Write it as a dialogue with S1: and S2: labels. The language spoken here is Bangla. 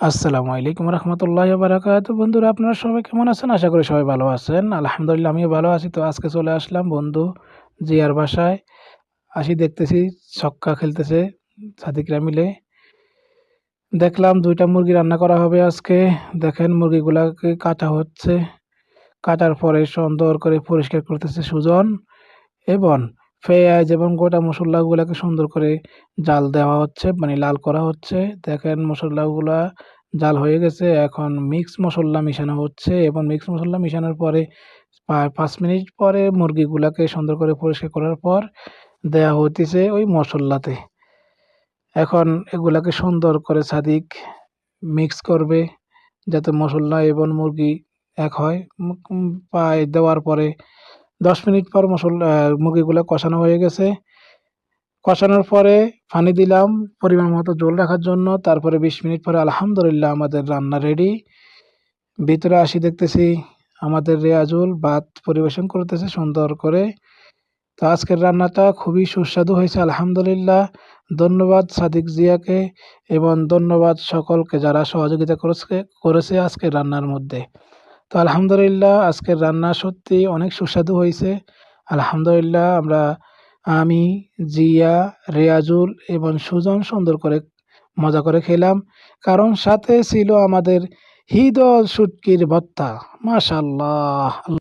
S1: আসসালামু আলাইকুম রহমতুল্লাহ বারাকাতুহু। বন্ধুরা, আপনারা সবাই কেমন আছেন? আশা করি সবাই ভালো আছেন। আলহামদুলিল্লাহ, আমিও ভালো আছি। তো আজকে চলে আসলাম বন্ধু জিয়ার বাসায়। আসি দেখতেছি ছক্কা খেলতেছে সাদিকরা মিলে। দেখলাম 2টা মুরগি রান্না করা হবে আজকে। দেখেন মুরগিগুলাকে কাটা হচ্ছে। কাটার পরে সুন্দর করে পরিষ্কার করতেছে সুজন, এবং পেঁয়াজ এবং গোটা মশলাগুলাকে সুন্দর করে জাল দেওয়া হচ্ছে, মানে লাল করা হচ্ছে। দেখেন মশলাগুলা জাল হয়ে গেছে। এখন মিক্স মশলা মিশানো হচ্ছে, এবং মিক্স মশলা মিশানোর পরে প্রায় 5 মিনিট পরে মুরগিগুলাকে সুন্দর করে পরিষ্কার করার পর দেয়া হইতেছে ওই মশলাতে। এখন এগুলাকে সুন্দর করে সাদিক মিক্স করবে যাতে মশলা এবং মুরগি এক হয়। প্রায় দেওয়ার পরে 10 মিনিট পর মুরগিগুলো কষানো হয়ে গেছে। কষানোর পরে পানি দিলাম পরিমাণ মতো ঝোল রাখার জন্য। তারপরে 20 মিনিট পরে আলহামদুলিল্লাহ আমাদের রান্না রেডি। ভিতরে আসি দেখতেছি আমাদের রেয়াজুল ভাত পরিবেশন করতেছে সুন্দর করে। তো আজকের রান্নাটা খুবই সুস্বাদু হয়েছে আলহামদুলিল্লাহ। ধন্যবাদ সাদিক জিয়াকে, এবং ধন্যবাদ সকলকে যারা সহযোগিতা করেছে আজকের রান্নার মধ্যে। তো আলহামদুলিল্লাহ আজকের রান্না সত্যি অনেক সুস্বাদু হয়েছে আলহামদুলিল্লাহ। আমি, জিয়া, রেয়াজুল এবং সুজন সুন্দর করে মজা করে খেলাম, কারণ সাথে ছিল আমাদের ঈদ শুটকির ভর্তা। মাশাআল্লাহ।